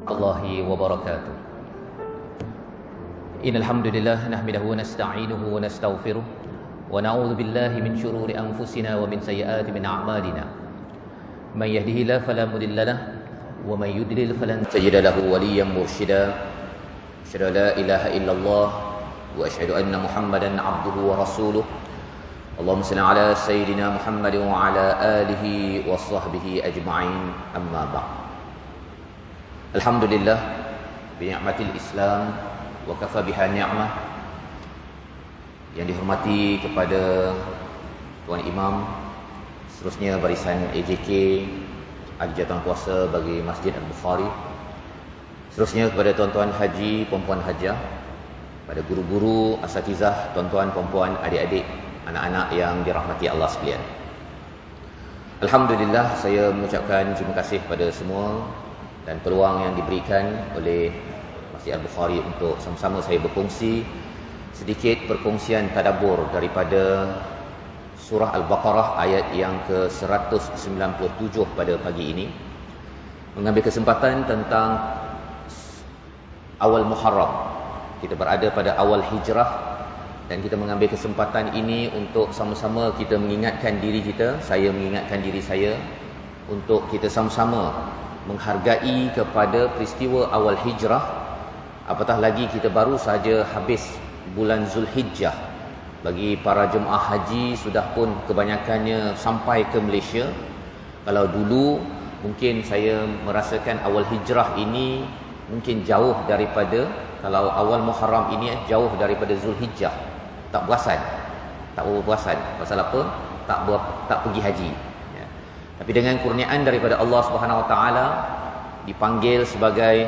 الله وبركاته. إن الحمد لله نحمده ونستعينه ونستغفره ونعوذ بالله من شرور أنفسنا ومن سيئات من أعمالنا. من يهده الله فلا مضل له ومن يضلل فلن تجد له وليا مرشدا. أشهد أن لا إله إلا الله وأشهد أن محمدا عبده ورسوله. اللهم صل على سيدنا محمد وعلى آله وصحبه أجمعين. أما بعد. Alhamdulillah bi'ni'matil Islam wa kafa biha ni'mah. Yang dihormati kepada Tuan Imam, seterusnya barisan AJK Ahli Jawatan Kuasa bagi Masjid Al-Bukhari, seterusnya kepada tuan-tuan haji, puan-puan hajah, pada guru-guru, asatizah, tuan-tuan, puan-puan, adik-adik, anak-anak yang dirahmati Allah sekalian. Alhamdulillah, saya mengucapkan terima kasih kepada semua dan peluang yang diberikan oleh Masjid Al-Bukhari untuk sama-sama saya berkongsi sedikit perkongsian tadabbur daripada surah Al-Baqarah ayat yang ke-197 pada pagi ini, mengambil kesempatan tentang awal Muharram. Kita berada pada awal hijrah dan kita mengambil kesempatan ini untuk sama-sama kita mengingatkan diri kita, saya mengingatkan diri saya, untuk kita sama-sama menghargai kepada peristiwa awal hijrah. Apatah lagi kita baru saja habis bulan Zulhijjah. Bagi para jemaah haji sudah pun kebanyakannya sampai ke Malaysia. Kalau dulu mungkin saya merasakan awal hijrah ini mungkin jauh daripada, kalau awal Muharram ini jauh daripada Zulhijjah. Tak perasan. Tak berperasan. Pasal apa? Tak pergi haji. Tapi dengan kurniaan daripada Allah Subhanahu Wa Taala dipanggil sebagai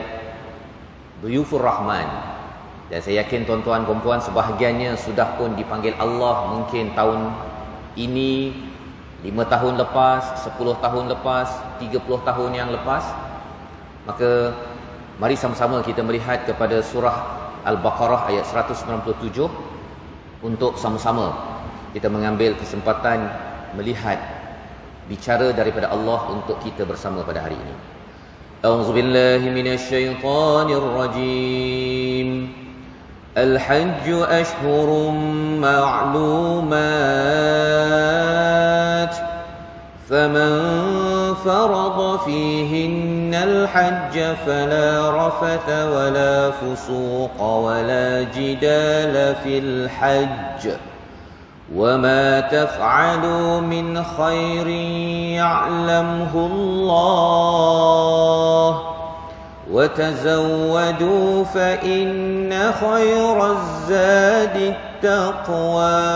Duyufur Rahman. Dan saya yakin tuan-tuan perempuan sebahagiannya sudah pun dipanggil Allah mungkin tahun ini, 5 tahun lepas, 10 tahun lepas, 30 tahun yang lepas. Maka mari sama-sama kita melihat kepada surah Al-Baqarah ayat 197 untuk sama-sama kita mengambil kesempatan melihat bicara daripada Allah untuk kita bersama pada hari ini. A'udzubillahi minasyaitonir rajim. Al-hajju ashhurun ma'lumat. Faman farada fihinna al-hajja fala rafatha wala fusuqa wala jidala fil hajj. وَمَا تَفْعَلُوا مِنْ خَيْرٍ يَعْلَمْهُ اللَّهُ وَتَزَوَّدُوا فَإِنَّ خَيْرَ الزَّادِ التَّقْوَى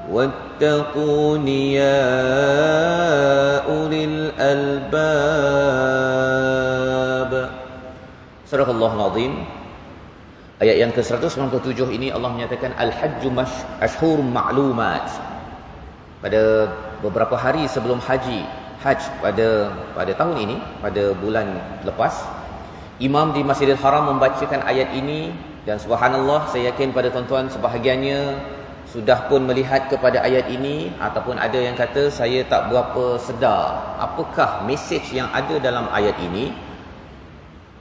وَاتَّقُونِ يَا أُولِي الْأَلْبَابِ. Sadaqallahul Azim. Ayat yang ke-197 ini Allah menyatakan Al-Hajju Ashhurun Ma'lumat. Pada beberapa hari sebelum haji pada tahun ini, pada bulan lepas, Imam di Masjidil Haram membacakan ayat ini, dan subhanallah, saya yakin pada tuan-tuan sebahagiannya sudah pun melihat kepada ayat ini, ataupun ada yang kata saya tak berapa sedar apakah mesej yang ada dalam ayat ini.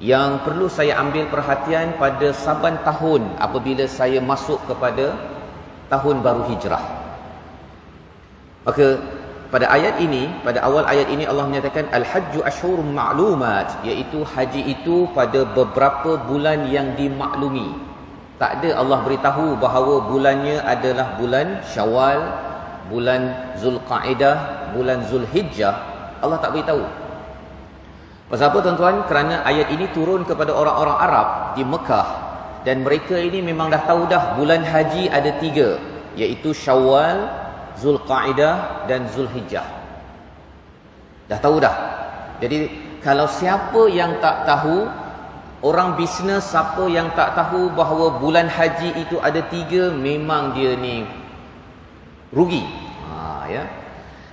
Yang perlu saya ambil perhatian pada saban tahun apabila saya masuk kepada tahun baru hijrah. Maka pada ayat ini, pada awal ayat ini Allah menyatakan Al-Hajju Ashhurun Ma'lumat, iaitu haji itu pada beberapa bulan yang dimaklumi. Tak ada Allah beritahu bahawa bulannya adalah bulan Syawal, bulan Zulqa'dah, bulan Zulhijjah. Allah tak beritahu. Pasal apa tuan-tuan? Kerana ayat ini turun kepada orang-orang Arab di Mekah, dan mereka ini memang dah tahu dah bulan haji ada 3, iaitu Syawal, Zulqa'dah dan Zulhijjah. Dah tahu dah. Jadi kalau siapa yang tak tahu, orang bisnes siapa yang tak tahu bahawa bulan haji itu ada 3, memang dia ni rugi. Ya.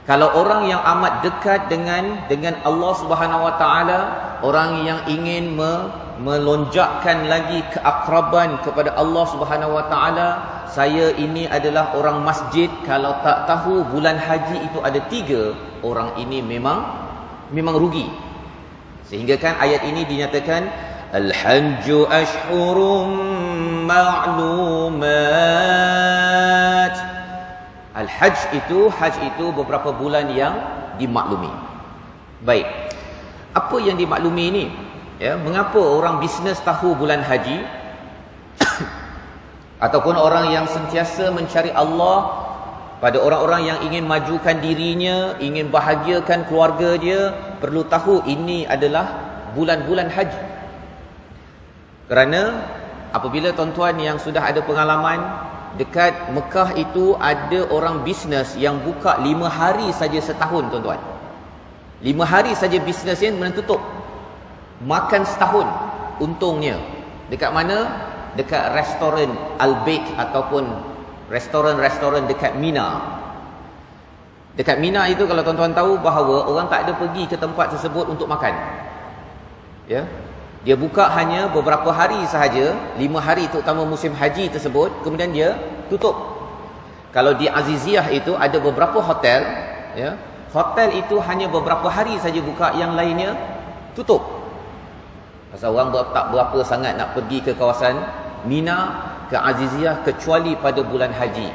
Kalau orang yang amat dekat dengan Allah Subhanahu Wa Taala, orang yang ingin melonjakkan lagi keakraban kepada Allah Subhanahu Wa Taala, saya ini adalah orang masjid, kalau tak tahu bulan haji itu ada 3, orang ini memang rugi. Sehingga kan ayat ini dinyatakan Al-Hajju ashhurum ma'lumat. Al-Hajj itu beberapa bulan yang dimaklumi. Baik. Apa yang dimaklumi ini? Ya, mengapa orang bisnes tahu bulan haji? Ataupun orang yang sentiasa mencari Allah, pada orang-orang yang ingin majukan dirinya, ingin bahagiakan keluarga dia, perlu tahu ini adalah bulan-bulan haji. Kerana apabila tuan-tuan yang sudah ada pengalaman, dekat Mekah itu ada orang bisnes yang buka 5 hari saja setahun, tuan-tuan. 5 hari saja bisnesnya menutup. Makan setahun untungnya. Dekat mana? Dekat restoran Al-Baik ataupun restoran-restoran dekat Mina. Dekat Mina itu kalau tuan-tuan tahu bahawa orang tak ada pergi ke tempat tersebut untuk makan. Ya. Dia buka hanya beberapa hari sahaja, 5 hari terutama musim haji tersebut, kemudian dia tutup. Kalau di Aziziyah itu ada beberapa hotel, ya. Hotel itu hanya beberapa hari saja buka, yang lainnya tutup. Pasal orang tak berapa sangat nak pergi ke kawasan Mina, ke Aziziyah kecuali pada bulan haji.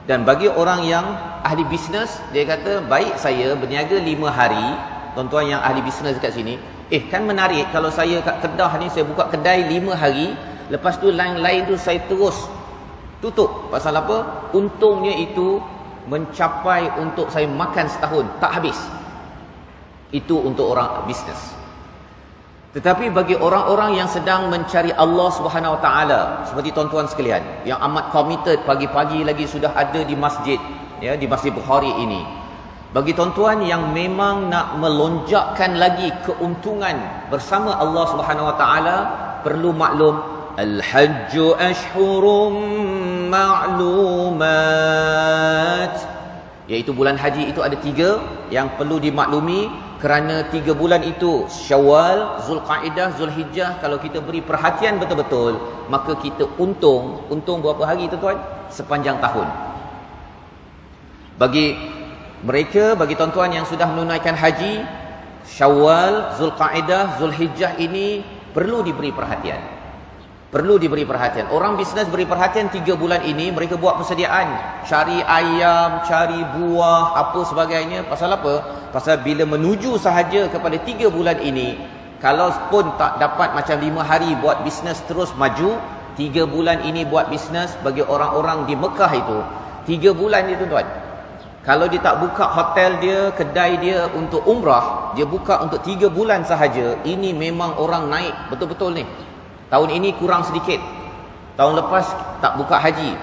Dan bagi orang yang ahli bisnes, dia kata baik saya berniaga 5 hari. Tuan-tuan yang ahli bisnes dekat sini, kan menarik kalau saya kat Kedah ni, saya buka kedai 5 hari, lepas tu lain-lain tu saya terus tutup. Pasal apa? Untungnya itu mencapai untuk saya makan setahun, tak habis. Itu untuk orang bisnes. Tetapi bagi orang-orang yang sedang mencari Allah Subhanahu Wa Taala, seperti tuan-tuan sekalian yang amat committed, pagi-pagi lagi sudah ada di masjid, ya, di Masjid Bukhari ini. Bagi tuan-tuan yang memang nak melonjakkan lagi keuntungan bersama Allah Subhanahu Wa Taala, perlu maklum Al-Hajju ashhurum ma'lumat. Iaitu bulan haji itu ada 3 yang perlu dimaklumi. Kerana 3 bulan itu, Syawal, Zulqaidah, Zulhijjah, kalau kita beri perhatian betul-betul, maka kita untung berapa hari tuan-tuan? Sepanjang tahun. Bagi mereka, bagi tuan-tuan yang sudah menunaikan haji, Syawal, Zulqaidah, Zulhijjah ini perlu diberi perhatian. Perlu diberi perhatian. Orang bisnes beri perhatian 3 bulan ini, mereka buat persediaan. Cari ayam, cari buah, apa sebagainya. Pasal apa? Pasal bila menuju sahaja kepada 3 bulan ini, kalau pun tak dapat macam 5 hari buat bisnes terus maju, 3 bulan ini buat bisnes bagi orang-orang di Mekah itu. 3 bulan ni tuan-tuan. Kalau dia tak buka hotel dia, kedai dia untuk umrah, dia buka untuk 3 bulan sahaja, ini memang orang naik betul-betul ni. Tahun ini kurang sedikit. Tahun lepas tak buka haji.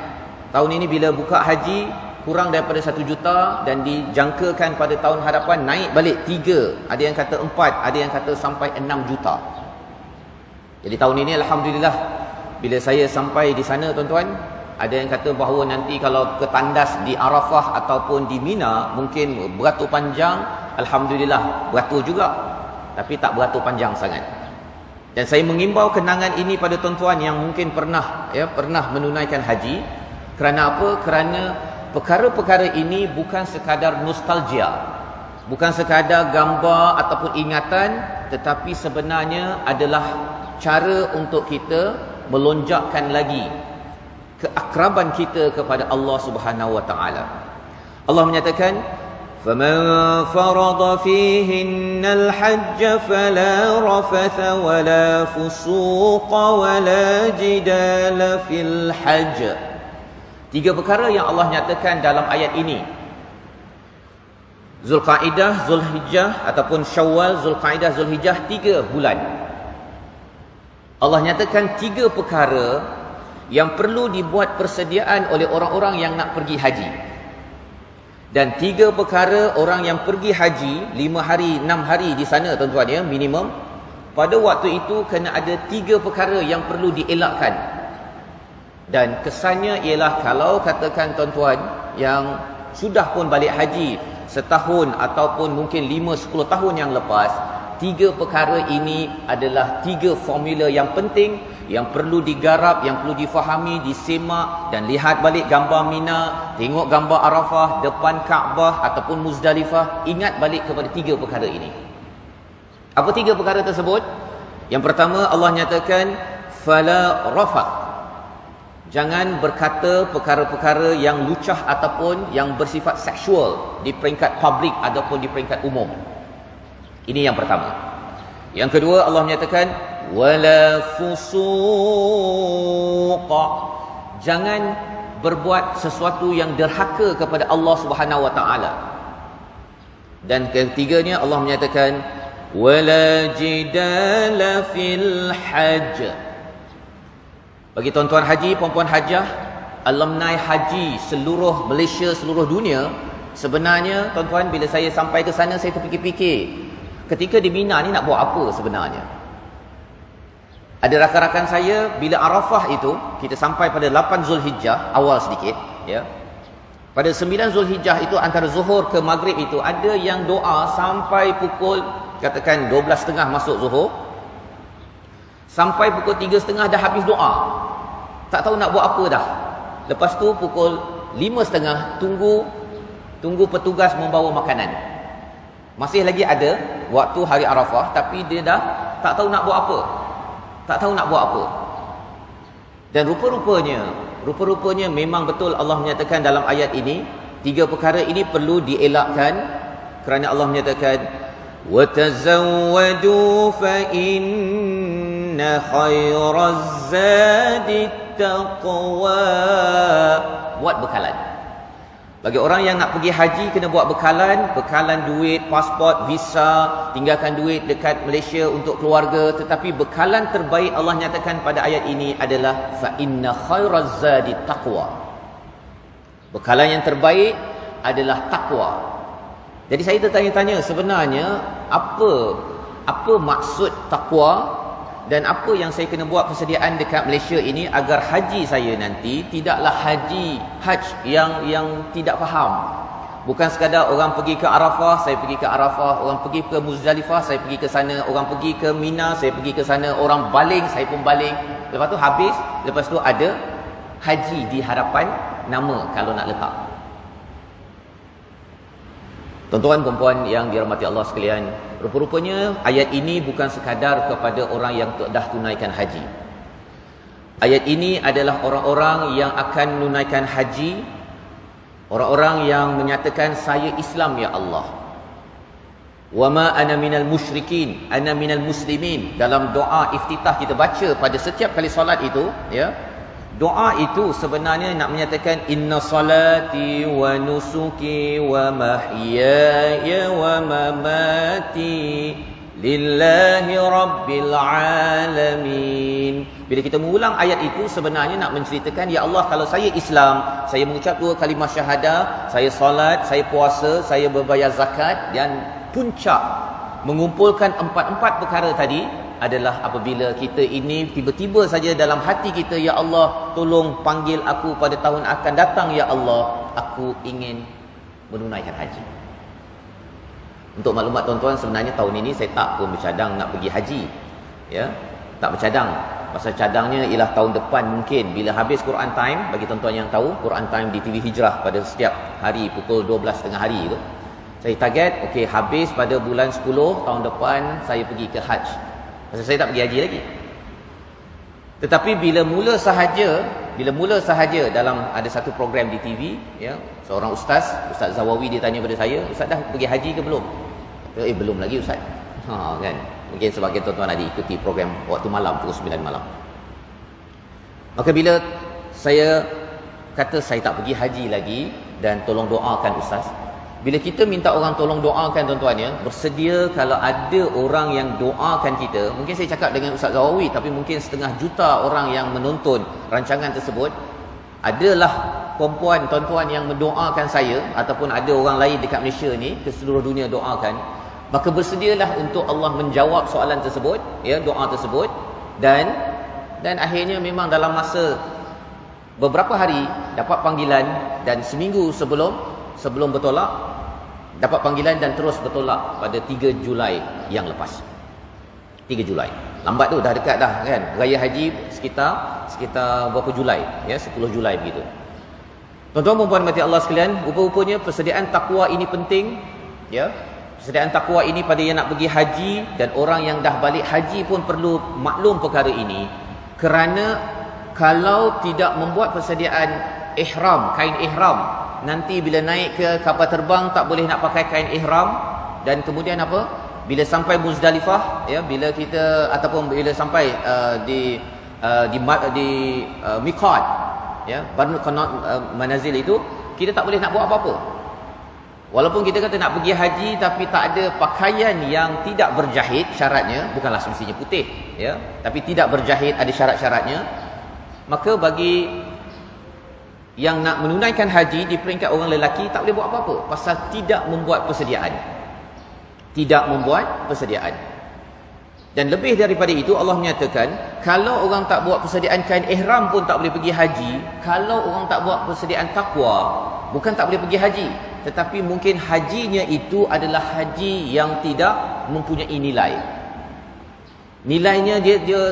Tahun ini bila buka haji kurang daripada 1 juta, dan dijangkakan pada tahun hadapan naik balik 3. Ada yang kata 4, ada yang kata sampai 6 juta. Jadi tahun ini alhamdulillah, bila saya sampai di sana tuan-tuan, ada yang kata bahawa nanti kalau ke tandas di Arafah ataupun di Mina mungkin beratur panjang. Alhamdulillah beratur juga, tapi tak beratur panjang sangat. Dan saya mengimbau kenangan ini pada tuan-tuan yang mungkin pernah menunaikan haji. Kerana apa? Kerana perkara-perkara ini bukan sekadar nostalgia, bukan sekadar gambar ataupun ingatan, tetapi sebenarnya adalah cara untuk kita melonjakkan lagi keakraban kita kepada Allah Subhanahu Wa Taala. Allah menyatakan, فَمَنْ فَرَضَ فِيهِنَّ الْحَجَّ فَلَا رَفَثَ وَلَا فُسُوقَ وَلَا جِدَالَ فِي الْحَجِّ. 3 perkara yang Allah nyatakan dalam ayat ini. Zulqaidah, Zulhijjah ataupun Syawal, Zulqaidah, Zulhijjah, 3 bulan. Allah nyatakan 3 perkara yang perlu dibuat persediaan oleh orang-orang yang nak pergi haji. Dan 3 perkara orang yang pergi haji 5 hari, 6 hari di sana tuan-tuan ya, minimum. Pada waktu itu kena ada 3 perkara yang perlu dielakkan. Dan kesannya ialah kalau katakan tuan-tuan yang sudah pun balik haji setahun ataupun mungkin 5-10 tahun yang lepas, 3 perkara ini adalah 3 formula yang penting, yang perlu digarap, yang perlu difahami, disemak dan lihat balik gambar Mina, tengok gambar Arafah, depan Kaabah ataupun Muzdalifah, ingat balik kepada 3 perkara ini. Apa 3 perkara tersebut? Yang pertama, Allah nyatakan fala rafath. Jangan berkata perkara-perkara yang lucah ataupun yang bersifat seksual di peringkat publik ataupun di peringkat umum. Ini yang pertama. Yang kedua, Allah menyatakan wala fusuqa. Jangan berbuat sesuatu yang derhaka kepada Allah Subhanahu wa taala. Dan ketiganya, Allah menyatakan wala jidala fil hajj. Bagi tuan-tuan haji, puan-puan hajah, alumni haji seluruh Malaysia, seluruh dunia, sebenarnya tuan-tuan, bila saya sampai ke sana, saya terfikir-fikir, ketika di Mina ni nak buat apa sebenarnya? Ada rakan-rakan saya, bila Arafah itu, kita sampai pada 8 Zulhijjah, awal sedikit, ya. Pada 9 Zulhijjah itu, antara Zuhur ke Maghrib itu, ada yang doa sampai pukul, katakan 12.30 masuk Zuhur, sampai pukul 3.30 dah habis doa. Tak tahu nak buat apa dah. Lepas tu pukul 5.30 tunggu petugas membawa makanan. Masih lagi ada waktu hari Arafah, tapi dia dah tak tahu nak buat apa. Tak tahu nak buat apa. Dan rupa-rupanya memang betul Allah menyatakan dalam ayat ini, 3 perkara ini perlu dielakkan, kerana Allah menyatakan wa tazawwadu fa inna khairaz zadi taqwa. Buat bekalan. Bagi orang yang nak pergi haji, kena buat bekalan duit, pasport, visa, tinggalkan duit dekat Malaysia untuk keluarga. Tetapi bekalan terbaik Allah nyatakan pada ayat ini adalah fa inna khairaz zadi taqwa. Bekalan yang terbaik adalah takwa. Jadi saya tertanya-tanya, sebenarnya apa maksud takwa, dan apa yang saya kena buat persediaan dekat Malaysia ini agar haji saya nanti tidaklah haj yang tidak faham. Bukan sekadar orang pergi ke Arafah, saya pergi ke Arafah, orang pergi ke Muzdalifah, saya pergi ke sana, orang pergi ke Mina, saya pergi ke sana, orang baling, saya pun baling. Lepas tu habis, lepas tu ada haji di hadapan nama kalau nak letak. Tuan-tuan dan puan yang dirahmati Allah sekalian, rupa-rupanya ayat ini bukan sekadar kepada orang yang dah tunaikan haji. Ayat ini adalah orang-orang yang akan menunaikan haji, orang-orang yang menyatakan saya Islam ya Allah. Wa ma ana minal musyrikin, ana minal muslimin. Dalam doa iftitah kita baca pada setiap kali solat itu, ya. Doa itu sebenarnya nak menyatakan inna salati wa nusuki wa mahyaya wa mamati lillahi rabbil alamin. Bila kita mengulang ayat itu, sebenarnya nak menceritakan, ya Allah, kalau saya Islam, saya mengucap 2 kalimah syahadah, saya solat, saya puasa, saya berbayar zakat, dan puncak mengumpulkan 4 perkara tadi adalah apabila kita ini tiba-tiba saja dalam hati kita, ya Allah, tolong panggil aku pada tahun akan datang, ya Allah, aku ingin menunaikan haji. Untuk maklumat tuan-tuan, sebenarnya tahun ini saya tak pun bercadang nak pergi haji, ya, tak bercadang. Pasal cadangnya ialah tahun depan mungkin bila habis Quran Time. Bagi tuan-tuan yang tahu, Quran Time di TV Hijrah pada setiap hari pukul 12.30 hari itu, saya target, okey, habis pada bulan 10 tahun depan saya pergi ke haji. Pasal saya tak pergi haji lagi. Tetapi bila mula sahaja dalam ada satu program di TV, ya, seorang Ustaz Zawawi, dia tanya pada saya, Ustaz dah pergi haji ke belum? Belum lagi Ustaz. Kan? Mungkin sebagian tuan-tuan ada ikuti program waktu malam, pukul 9 malam. Maka bila saya kata saya tak pergi haji lagi dan tolong doakan Ustaz, bila kita minta orang tolong doakan, tuan-tuan, ya, bersedia kalau ada orang yang doakan kita. Mungkin saya cakap dengan Ustaz Zawawi, tapi mungkin 1/2 juta orang yang menonton rancangan tersebut. Adalah perempuan, tuan-tuan, yang mendoakan saya, ataupun ada orang lain dekat Malaysia ni, ke seluruh dunia doakan. Maka bersedialah untuk Allah menjawab soalan tersebut, ya, doa tersebut. Dan akhirnya memang dalam masa beberapa hari dapat panggilan, dan seminggu sebelum bertolak dapat panggilan, dan terus bertolak pada 3 Julai yang lepas. 3 Julai. Lambat tu, dah dekat dah kan. Raya haji sekitar berapa Julai, ya, 10 Julai begitu. Tuan-tuan dan puan mati Allah sekalian, rupa-rupanya persediaan takwa ini penting, ya. Persediaan takwa ini pada yang nak pergi haji, dan orang yang dah balik haji pun perlu maklum perkara ini. Kerana kalau tidak membuat persediaan ihram, kain ihram, nanti bila naik ke kapal terbang tak boleh nak pakai kain ihram. Dan kemudian apa? Bila sampai Muzdalifah, ya, bila kita ataupun bila sampai di miqat, ya, Barnul Manazil itu, kita tak boleh nak buat apa-apa. Walaupun kita kata nak pergi haji tapi tak ada pakaian yang tidak berjahit, syaratnya bukanlah semestinya putih, ya, tapi tidak berjahit, ada syarat-syaratnya. Maka bagi yang nak menunaikan haji di peringkat orang lelaki tak boleh buat apa-apa pasal tidak membuat persediaan. Tidak membuat persediaan. Dan lebih daripada itu Allah menyatakan kalau orang tak buat persediaan kain ihram pun tak boleh pergi haji. Kalau orang tak buat persediaan takwa, bukan tak boleh pergi haji, tetapi mungkin hajinya itu adalah haji yang tidak mempunyai nilai. Nilainya dia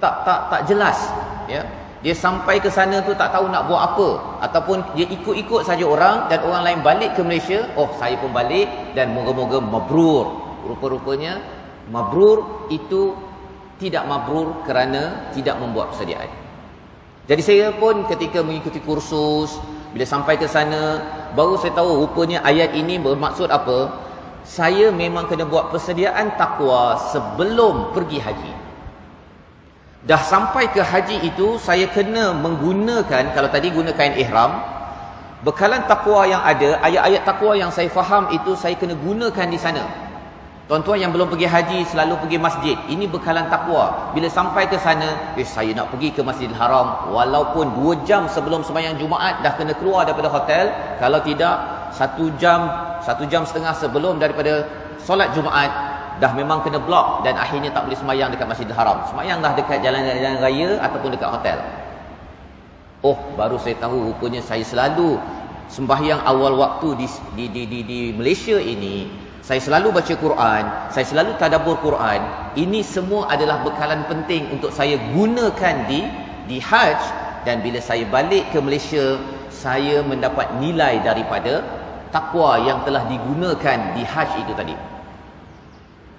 tak jelas, ya. Dia sampai ke sana tu tak tahu nak buat apa, ataupun dia ikut-ikut saja orang dan orang lain balik ke Malaysia, oh saya pun balik dan moga-moga mabrur. Rupa-rupanya mabrur itu tidak mabrur kerana tidak membuat persediaan. Jadi saya pun ketika mengikuti kursus, bila sampai ke sana baru saya tahu rupanya ayat ini bermaksud apa. Saya memang kena buat persediaan takwa sebelum pergi haji. Dah sampai ke haji itu saya kena menggunakan, kalau tadi guna kain ihram, bekalan takwa yang ada, ayat-ayat takwa yang saya faham itu saya kena gunakan di sana. Tuan-tuan yang belum pergi haji selalu pergi masjid, ini bekalan takwa. Bila sampai ke sana, saya nak pergi ke Masjidil Haram, walaupun 2 jam sebelum sembahyang Jumaat dah kena keluar daripada hotel. Kalau tidak 1 jam setengah sebelum daripada solat Jumaat dah memang kena blok, dan akhirnya tak boleh sembahyang dekat Masjidil Haram. Sembahyanglah dekat jalan raya ataupun dekat hotel. Oh, baru saya tahu rupanya saya selalu sembahyang awal waktu di Malaysia ini, saya selalu baca Quran, saya selalu tadabbur Quran. Ini semua adalah bekalan penting untuk saya gunakan di Hajj. Dan bila saya balik ke Malaysia, saya mendapat nilai daripada takwa yang telah digunakan di Hajj itu tadi.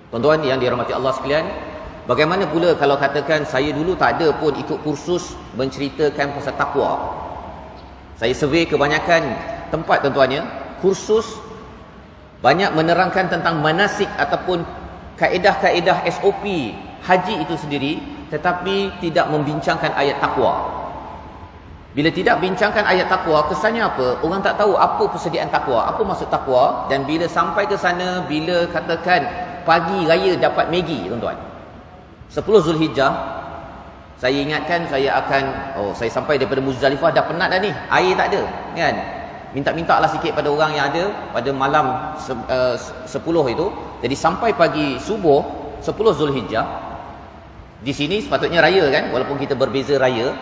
Tuan-tuan yang dirahmati Allah sekalian, bagaimana pula kalau katakan saya dulu tak ada pun ikut kursus menceritakan pasal takwa. Saya survey kebanyakan tempat tuan-tuannya, kursus banyak menerangkan tentang manasik ataupun kaedah-kaedah SOP haji itu sendiri, tetapi tidak membincangkan ayat takwa. Bila tidak bincangkan ayat takwa, kesannya apa? Orang tak tahu apa persediaan takwa, apa maksud takwa. Dan bila sampai ke sana, bila katakan pagi raya dapat Maggi, tuan-tuan, 10 Zulhijjah, saya ingatkan saya akan, saya sampai daripada Muzdalifah dah penat dah ni, air tak ada, kan? Minta-minta lah sikit pada orang yang ada pada malam 10 itu. Jadi sampai pagi subuh 10 Zulhijjah, di sini sepatutnya raya kan, walaupun kita berbeza raya.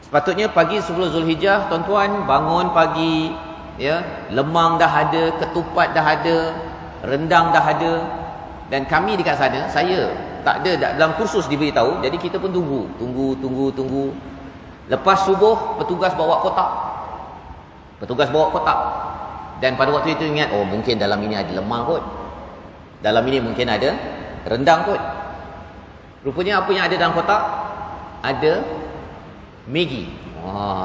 Sepatutnya pagi 10 Zulhijjah, tuan-tuan bangun pagi, ya, lemang dah ada, ketupat dah ada, rendang dah ada. Dan kami dekat sana, saya tak ada dalam kursus diberitahu, jadi kita pun tunggu. Lepas subuh petugas bawa kotak. Dan pada waktu itu ingat, mungkin dalam ini ada lemang kot, dalam ini mungkin ada rendang kot. Rupanya apa yang ada dalam kotak? Ada Maggi.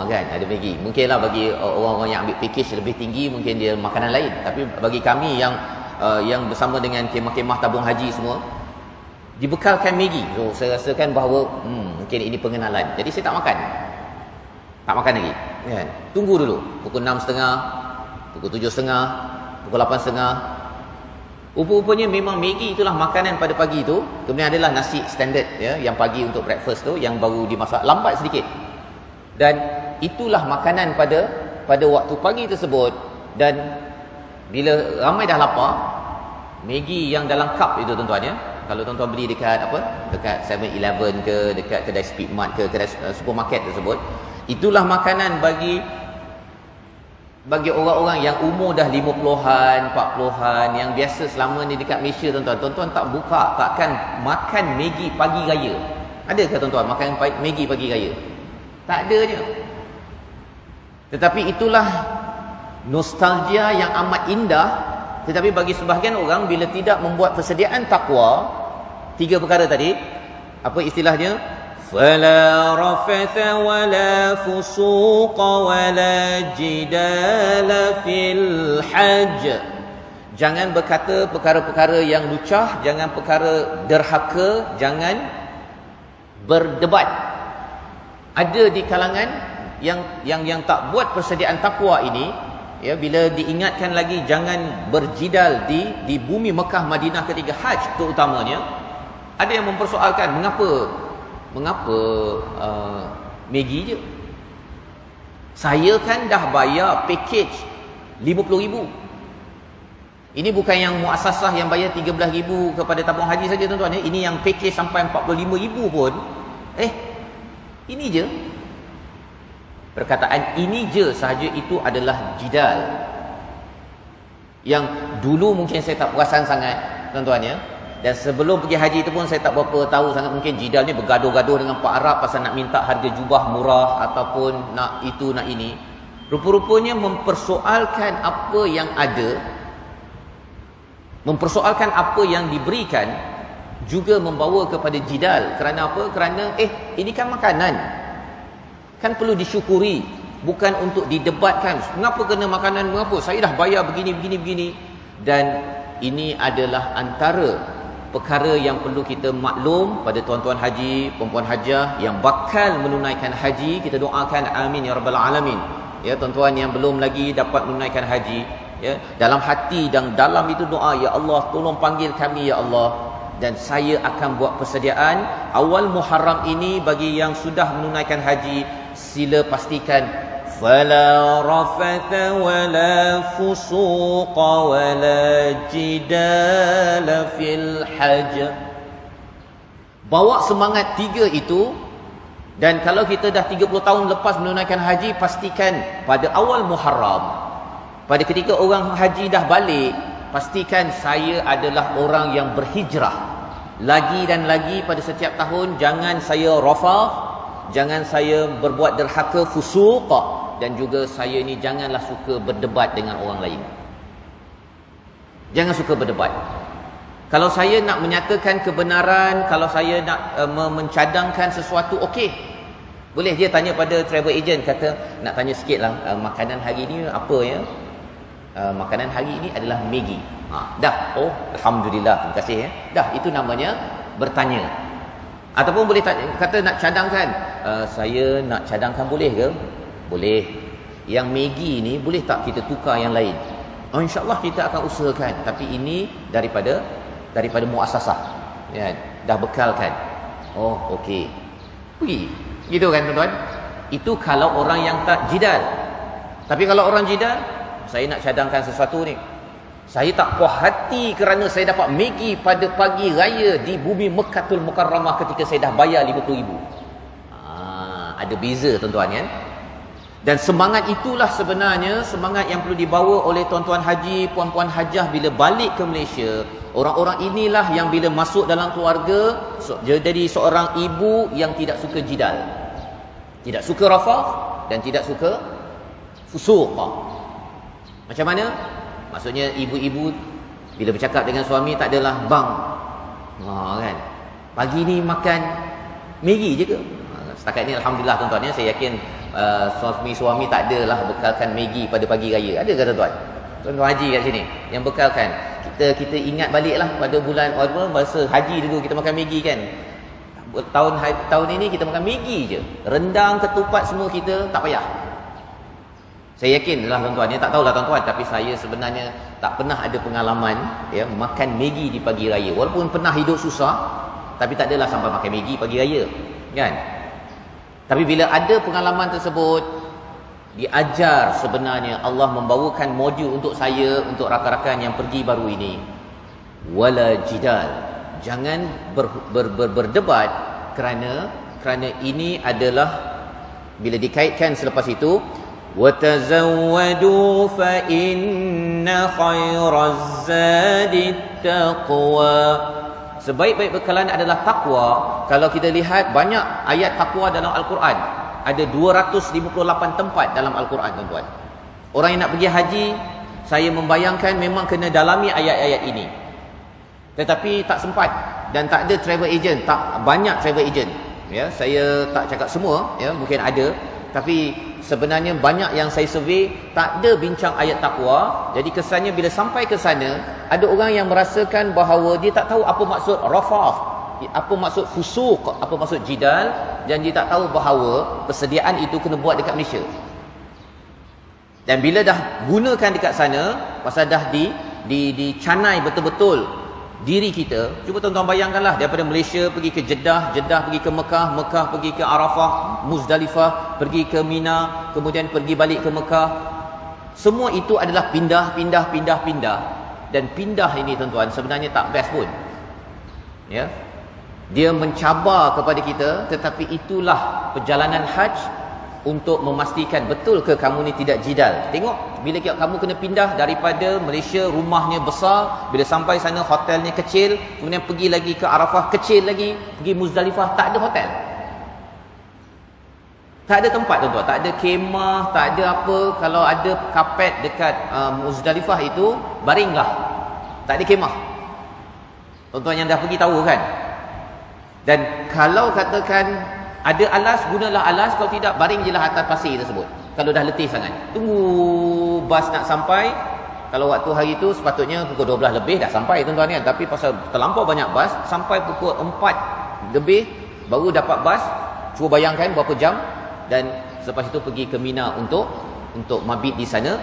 Kan, ada Maggi. Mungkinlah bagi orang-orang yang ambil package lebih tinggi, mungkin dia makanan lain. Tapi bagi kami yang bersama dengan kemah-kemah tabung haji semua, dibekalkan Maggi. So saya rasakan bahawa mungkin ini pengenalan. Jadi saya tak makan lagi, kan? Tunggu dulu pukul 6.30, pukul 7.30, pukul 8.30. Rupa-rupanya memang Maggi itulah makanan pada pagi itu. Kemudian adalah nasi standard, ya, yang pagi untuk breakfast tu, yang baru dimasak lambat sedikit. Dan itulah makanan pada waktu pagi tersebut. Dan bila ramai dah lapar, Maggi yang dalam cup itu, tuan-tuan, ya, kalau tuan-tuan beli dekat dekat 7-Eleven ke, dekat kedai Speedmart ke, kedai supermarket tersebut, itulah makanan bagi orang-orang yang umur dah 50-an, 40-an, yang biasa selama ni dekat Malaysia, tuan-tuan. Tuan-tuan takkan makan Maggi pagi raya. Adakah tuan-tuan makan Maggi pagi raya? Tak ada je. Tetapi itulah nostalgia yang amat indah Tetapi bagi sebahagian orang, bila tidak membuat persediaan takwa, 3 perkara tadi, apa istilahnya? Fala rafatha wala fusuqa wala jidala fil hajj. Jangan berkata perkara-perkara yang lucah, jangan perkara derhaka, jangan berdebat. Ada di kalangan yang tak buat persediaan takwa ini, ya, bila diingatkan lagi jangan berjidal di bumi Mekah Madinah ketika haji terutamanya, ada yang mempersoalkan mengapa Maggi je. Saya kan dah bayar package 50,000. Ini bukan yang muasasah yang bayar 13,000 kepada tabung haji saja tuan-tuan, ya. Ini yang package sampai 45,000 pun ini je. Perkataan ini je sahaja itu adalah jidal. Yang dulu mungkin saya tak perasan sangat tuan-tuan, ya. Dan sebelum pergi haji itu pun saya tak berapa tahu sangat. Mungkin jidal ni bergaduh-gaduh dengan Pak Arab pasal nak minta harga jubah murah ataupun nak itu nak ini. Rupa-rupanya mempersoalkan apa yang ada, mempersoalkan apa yang diberikan, juga membawa kepada jidal. Kerana apa? Kerana ini kan makanan, kan perlu disyukuri, bukan untuk didebatkan. Mengapa kena makanan, mengapa saya dah bayar begini. Dan ini adalah antara perkara yang perlu kita maklum pada tuan-tuan haji, perempuan hajah yang bakal menunaikan haji. Kita doakan amin ya rabbal alamin. Ya, tuan-tuan yang belum lagi dapat menunaikan haji, ya, dalam hati dan dalam itu doa, ya Allah tolong panggil kami ya Allah, dan saya akan buat persediaan awal Muharram ini. Bagi yang sudah menunaikan haji, sila pastikan fala rafatha wala fusuqa wala jidala fil hajj. Bawa semangat 3 itu. Dan kalau kita dah 30 tahun lepas menunaikan haji, pastikan pada awal Muharram, pada ketika orang haji dah balik, pastikan saya adalah orang yang berhijrah lagi dan lagi pada setiap tahun. Jangan saya rafah, jangan saya berbuat derhaka, fusuq, dan juga saya ni janganlah suka berdebat dengan orang lain. Jangan suka berdebat. Kalau saya nak menyatakan kebenaran, kalau saya nak mencadangkan sesuatu, okey, boleh. Dia tanya pada travel agent, kata nak tanya sikit lah, makanan hari ni apa ya? Makanan hari ini adalah Maggi. Dah. Oh, alhamdulillah, terima kasih, ya. Dah, itu namanya bertanya. Ataupun boleh kata nak cadangkan, saya nak cadangkan, boleh ke? Boleh. Yang Maggi ni boleh tak kita tukar yang lain? Oh, insya-Allah kita akan usahakan, tapi ini daripada muasasah, ya, dah bekalkan. Oh, okey. Pergi. Gitu kan tuan-tuan? Itu kalau orang yang tak jidal. Tapi kalau orang jidal, saya nak cadangkan sesuatu ni, saya tak puas hati kerana saya dapat Maggi pada pagi raya di bumi Mekkatul Mukarramah ketika saya dah bayar 50,000. Ada beza tuan-tuan, kan? Dan semangat itulah sebenarnya semangat yang perlu dibawa oleh tuan-tuan haji, puan-puan hajah bila balik ke Malaysia. Orang-orang inilah yang bila masuk dalam keluarga jadi seorang ibu yang tidak suka jidal, tidak suka rafah, dan tidak suka fusuq. Macam mana? Maksudnya ibu-ibu bila bercakap dengan suami tak adalah bang, kan, pagi ni makan Maggi je ke? Setakat ni alhamdulillah tuan-tuan, ya, saya yakin suami tak adalah bekalkan Maggi pada pagi raya. Ada ke tuan-tuan? Tuan-tuan haji kat sini yang bekalkan. Kita ingat baliklah pada bulan masa haji dulu kita makan Maggi, kan. Tahun ini kita makan Maggi je. Rendang, ketupat semua kita tak payah. Saya yakin lah tuan-tuan, ya, tak tahulah tuan-tuan, tapi saya sebenarnya tak pernah ada pengalaman, ya, makan Maggi di pagi raya. Walaupun pernah hidup susah, tapi tak adalah sampai makan Maggi pagi raya, kan. Tapi bila ada pengalaman tersebut, diajar sebenarnya Allah membawakan modul untuk saya, untuk rakan-rakan yang pergi baru ini. Wala jidal. Jangan berdebat kerana ini adalah, bila dikaitkan selepas itu, وَتَزَوَّدُوا فَإِنَّ خَيْرَ الزَّادِ التَّقْوَى. Sebaik-baik bekalan adalah takwa. Kalau kita lihat banyak ayat takwa dalam Al-Quran, ada 258 tempat dalam Al-Quran, tuan-tuan. Orang yang nak pergi haji, saya membayangkan memang kena dalami ayat-ayat ini. Tetapi tak sempat dan tak ada travel agent, tak banyak travel agent. Ya, saya tak cakap semua, ya, mungkin ada, tapi sebenarnya banyak yang saya survey tak ada bincang ayat takwa. Jadi kesannya bila sampai ke sana, ada orang yang merasakan bahawa dia tak tahu apa maksud rafath, apa maksud fusuq, apa maksud jidal, dan dia tak tahu bahawa persediaan itu kena buat dekat Malaysia. Dan bila dah gunakan dekat sana, pasal dah dicanai betul-betul diri kita. Cuba tuan-tuan bayangkanlah, daripada Malaysia pergi ke Jeddah, Jeddah pergi ke Mekah, Mekah pergi ke Arafah, Muzdalifah, pergi ke Mina, kemudian pergi balik ke Mekah. Semua itu adalah pindah. Dan pindah ini tuan-tuan sebenarnya tak best pun. Ya. Dia mencabar kepada kita, tetapi itulah perjalanan haj untuk memastikan betul ke kamu ni tidak jidal. Tengok, bila kamu kena pindah daripada Malaysia, rumahnya besar, bila sampai sana hotelnya kecil, kemudian pergi lagi ke Arafah, kecil lagi, pergi Muzdalifah, tak ada hotel, tak ada tempat tuan-tuan, tak ada kemah, tak ada apa. Kalau ada kapet dekat Muzdalifah itu, baringlah, tak ada kemah. Tuan-tuan yang dah pergi tahu kan. Dan kalau katakan ada alas, gunalah alas. Kalau tidak, baring je lah atas pasir tersebut. Kalau dah letih sangat, tunggu bas nak sampai. Kalau waktu hari itu sepatutnya pukul 12 lebih dah sampai tuan-tuan kan. Tapi pasal terlampau banyak bas, sampai pukul 4 lebih baru dapat bas. Cuba bayangkan berapa jam. Dan selepas itu pergi ke Mina untuk mabit di sana.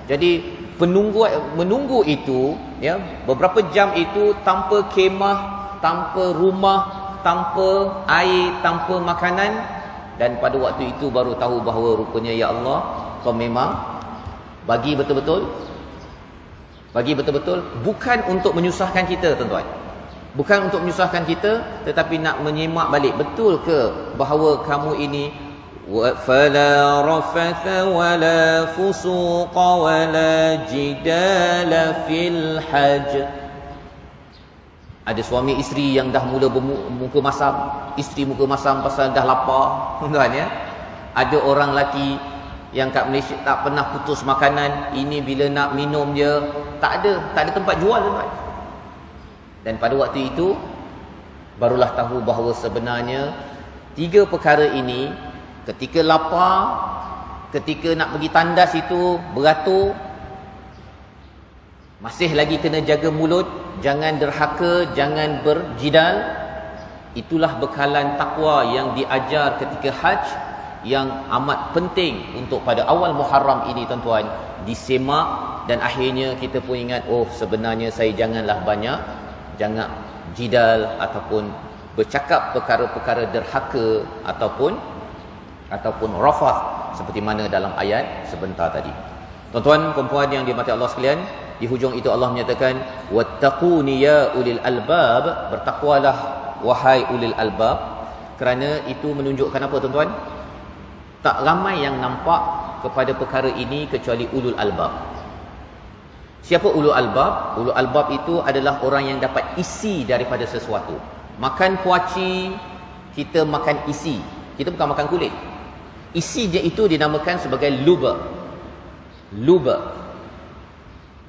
Jadi menunggu itu, ya, beberapa jam itu tanpa kemah, tanpa rumah, tanpa air, tanpa makanan. Dan pada waktu itu baru tahu bahawa rupanya, ya Allah, kau memang bagi betul-betul, bukan untuk menyusahkan kita tuan-tuan, bukan untuk menyusahkan kita, tetapi nak menyemak balik betul ke bahawa kamu ini fala rafatha wala fusuqa wala jidala fil hajj. Ada suami isteri yang dah mula muka masam, isteri muka masam pasal dah lapar, tuan-tuan ya. Ada orang lelaki yang kat Malaysia tak pernah putus makanan, ini bila nak minum dia tak ada tempat jual, tuan-tuan. Dan pada waktu itu barulah tahu bahawa sebenarnya tiga perkara ini, ketika lapar, ketika nak pergi tandas itu beratur, masih lagi kena jaga mulut, jangan derhaka, jangan berjidal. Itulah bekalan takwa yang diajar ketika haj, yang amat penting untuk pada awal Muharram ini tuan-tuan disemak. Dan akhirnya kita pun ingat, oh sebenarnya saya janganlah jangan jidal ataupun bercakap perkara-perkara derhaka ataupun rafath seperti mana dalam ayat sebentar tadi. Tuan-tuan, perempuan yang dirahmati Allah sekalian, di hujung itu Allah menyatakan, wattaquni ya ulil albab, bertakwalah wahai ulil albab. Kerana itu menunjukkan apa tuan-tuan? Tak ramai yang nampak kepada perkara ini kecuali ulul albab. Siapa ulul albab? Ulul albab itu adalah orang yang dapat isi daripada sesuatu. Makan kuaci, kita makan isi, kita bukan makan kulit. Isi dia itu dinamakan sebagai luba.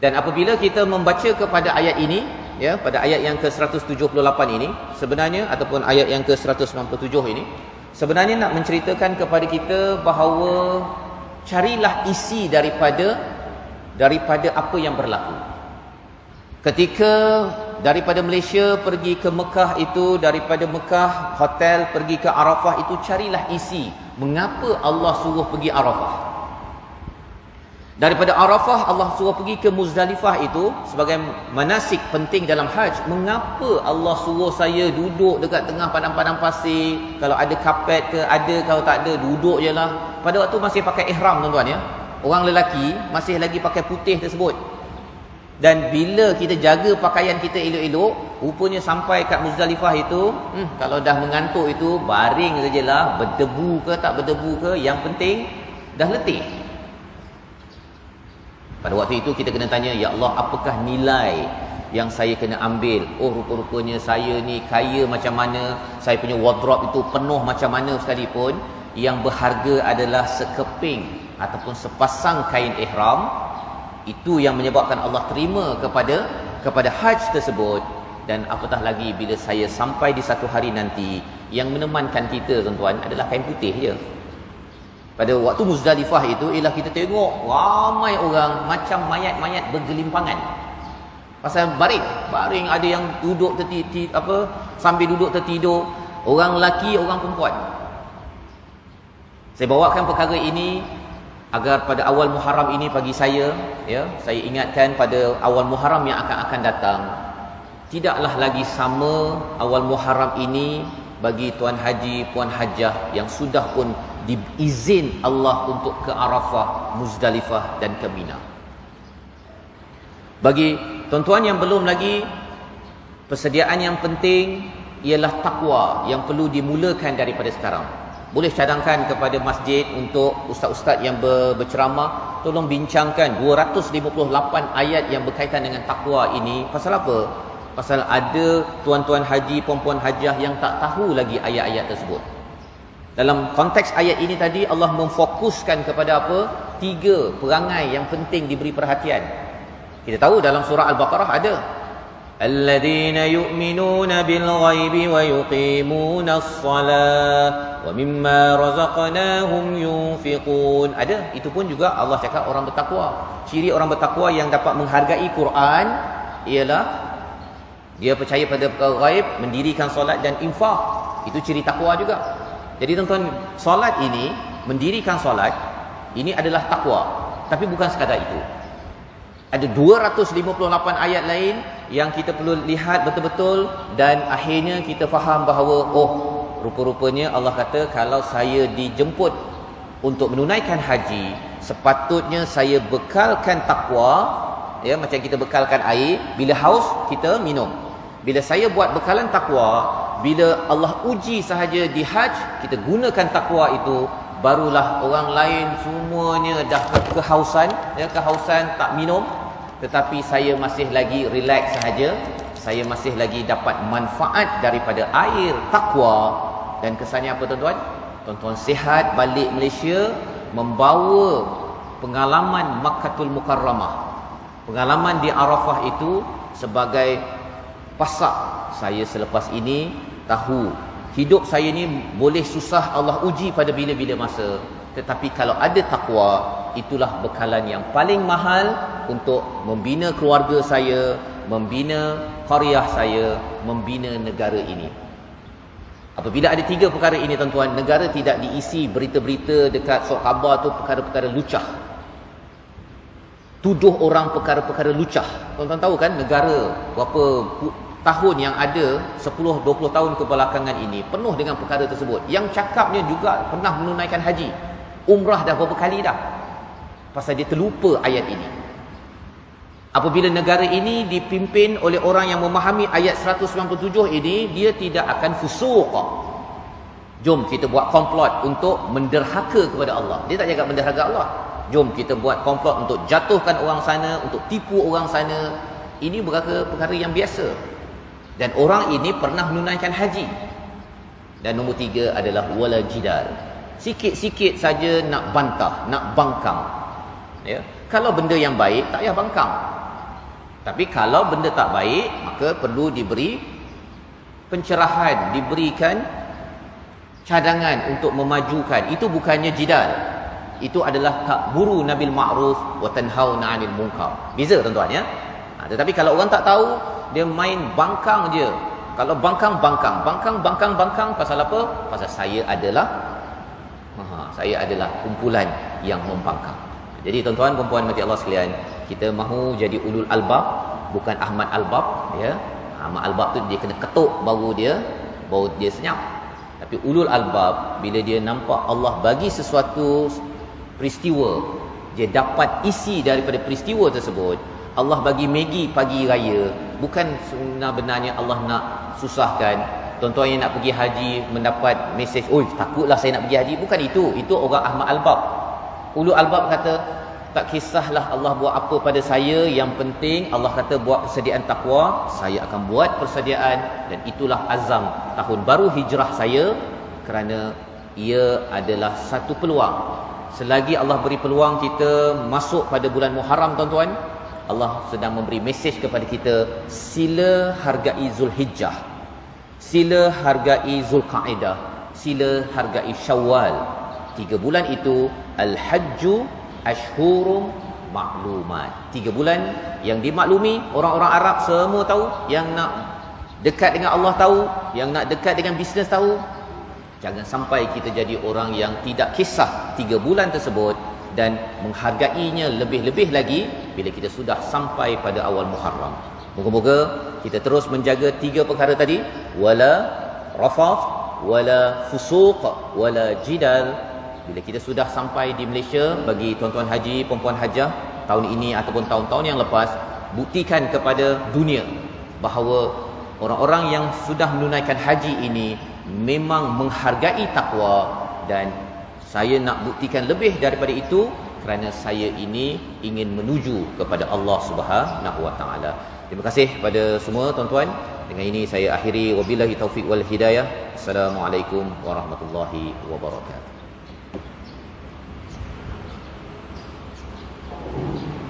Dan apabila kita membaca kepada ayat ini, ya, pada ayat yang ke-178 ini sebenarnya, ataupun ayat yang ke-197 ini, sebenarnya nak menceritakan kepada kita bahawa carilah isi daripada apa yang berlaku. Ketika daripada Malaysia pergi ke Mekah itu, daripada Mekah hotel pergi ke Arafah itu, carilah isi. Mengapa Allah suruh pergi Arafah? Daripada Arafah Allah suruh pergi ke Muzdalifah itu sebagai manasik penting dalam haj. Mengapa Allah suruh saya duduk dekat tengah padang-padang pasir? Kalau ada kapet ke ada, kalau tak ada duduk je lah. Pada waktu masih pakai ihram tuan-tuan ya. Orang lelaki masih lagi pakai putih tersebut. Dan bila kita jaga pakaian kita elok-elok, rupanya sampai kat Muzdalifah itu, kalau dah mengantuk itu baring sajalah, berdebu ke tak berdebu ke, yang penting dah letih. Pada waktu itu kita kena tanya, ya Allah, apakah nilai yang saya kena ambil? Oh, rupa-rupanya saya ni kaya macam mana, saya punya wardrobe itu penuh macam mana sekalipun, yang berharga adalah sekeping ataupun sepasang kain ihram Itu yang menyebabkan Allah terima kepada haji tersebut. Dan apatah lagi bila saya sampai di satu hari nanti, yang menemankan kita tuan-tuan adalah kain putih je. Pada waktu Muzdalifah itu ialah kita tengok ramai orang macam mayat-mayat bergelimpangan. Pasal baring ada yang duduk sambil duduk tertidur, orang lelaki, orang perempuan. Saya bawakan perkara ini agar pada awal Muharram ini bagi saya, saya ingatkan pada awal Muharram yang akan datang, tidaklah lagi sama awal Muharram ini bagi tuan haji, puan hajah yang sudah pun diizin Allah untuk ke Arafah, Muzdalifah dan ke Mina. Bagi tuan-tuan yang belum lagi, persediaan yang penting ialah takwa yang perlu dimulakan daripada sekarang. Boleh cadangkan kepada masjid untuk ustaz-ustaz yang berceramah, tolong bincangkan 258 ayat yang berkaitan dengan takwa ini. Pasal apa? Pasal ada tuan-tuan haji, puan-puan hajah yang tak tahu lagi ayat-ayat tersebut. Dalam konteks ayat ini tadi, Allah memfokuskan kepada apa? 3 perangai yang penting diberi perhatian. Kita tahu dalam surah Al-Baqarah ada alladzina yu'minuna bil ghaibi wa yuqimuna as-salah wa mimma razaqnahum yunfiqun. Ada, itu pun juga Allah cakap orang bertakwa. Ciri orang bertakwa yang dapat menghargai Quran ialah dia percaya pada perkara ghaib, mendirikan solat dan infak. Itu ciri takwa juga. Jadi tuan-tuan, solat ini, mendirikan solat ini adalah takwa. Tapi bukan sekadar itu. Ada 258 ayat lain yang kita perlu lihat betul-betul, dan akhirnya kita faham bahawa rupa-rupanya Allah kata kalau saya dijemput untuk menunaikan haji, sepatutnya saya bekalkan takwa, macam kita bekalkan air, bila haus kita minum. Bila saya buat bekalan takwa, bila Allah uji sahaja di haji, kita gunakan takwa itu, barulah orang lain semuanya dah kehausan tak minum, tetapi saya masih lagi relax sahaja, saya masih lagi dapat manfaat daripada air takwa. Dan kesannya apa tuan-tuan? Tuan-tuan sihat balik Malaysia, membawa pengalaman Makkahul Mukarramah, pengalaman di Arafah itu sebagai pasak saya selepas ini tahu hidup saya ni boleh susah Allah uji pada bila-bila masa, tetapi kalau ada takwa, itulah bekalan yang paling mahal untuk membina keluarga saya, membina qaryah saya, membina negara ini. Apabila ada 3 perkara ini tuan-tuan, negara tidak diisi berita-berita dekat surat khabar tu perkara-perkara lucah, tuduh orang perkara-perkara lucah. Tuan-tuan tahu kan, negara berapa tahun yang ada, 10-20 tahun kebelakangan ini penuh dengan perkara tersebut. Yang cakapnya juga pernah menunaikan haji, umrah dah berapa kali dah, pasal dia terlupa ayat ini. Apabila negara ini dipimpin oleh orang yang memahami ayat 197 ini, dia tidak akan fusuq. Jom kita buat komplot untuk menderhaka kepada Allah. Dia tak cakap menderhaka Allah. Jom kita buat komplot untuk jatuhkan orang sana, untuk tipu orang sana. Ini perkara yang biasa. Dan orang ini pernah menunaikan haji. Dan nombor 3 adalah wala jidal. Sikit-sikit saja nak bantah, nak bangkang. Kalau benda yang baik, tak payah bangkang. Tapi kalau benda tak baik, maka perlu diberi pencerahan, diberikan cadangan untuk memajukan. Itu bukannya jidal. Itu adalah ta'muru nabil ma'ruf wa tanhauna 'anil munkar. Beza tuan-tuan ya. Tetapi kalau orang tak tahu, dia main bangkang je. Kalau bangkang, pasal apa? Pasal saya adalah kumpulan yang membangkang. Jadi tuan-tuan, perempuan mati Allah sekalian, kita mahu jadi ulul albab, bukan Ahmad Albab, Ahmad Albab tu dia kena ketuk baru dia senyap. Tapi ulul albab, bila dia nampak Allah bagi sesuatu peristiwa, dia dapat isi daripada peristiwa tersebut. Allah bagi Maggi pagi raya, bukan sebenarnya Allah nak susahkan. Tuan-tuan yang nak pergi haji mendapat mesej, takutlah saya nak pergi haji. Bukan itu. Itu orang Ahmad Albab. Ulul albab kata, tak kisahlah Allah buat apa pada saya, yang penting Allah kata buat persediaan takwa, saya akan buat persediaan. Dan itulah azam tahun baru hijrah saya, kerana ia adalah satu peluang Selagi Allah beri peluang kita masuk pada bulan Muharram, tuan-tuan, Allah sedang memberi mesej kepada kita, sila hargai Zulhijjah, sila hargai Zulqa'dah, sila hargai Syawal. 3 bulan itu al-hajju ashhurum maklumat. 3 bulan yang dimaklumi, orang-orang Arab semua tahu, yang nak dekat dengan Allah tahu, yang nak dekat dengan bisnes tahu. Jangan sampai kita jadi orang yang tidak kisah 3 bulan tersebut dan menghargainya lebih-lebih lagi bila kita sudah sampai pada awal Muharram. Moga-moga kita terus menjaga 3 perkara tadi, wala rafath, wala fusuq, wala jidal. Bila kita sudah sampai di Malaysia, bagi tuan-tuan haji, perempuan hajah tahun ini ataupun tahun-tahun yang lepas, buktikan kepada dunia bahawa orang-orang yang sudah menunaikan haji ini memang menghargai takwa, dan saya nak buktikan lebih daripada itu kerana saya ini ingin menuju kepada Allah Subhanahu Wa Taala. Terima kasih kepada semua tuan-tuan. Dengan ini saya akhiri, wabillahi taufik wal hidayah. Assalamualaikum warahmatullahi wabarakatuh.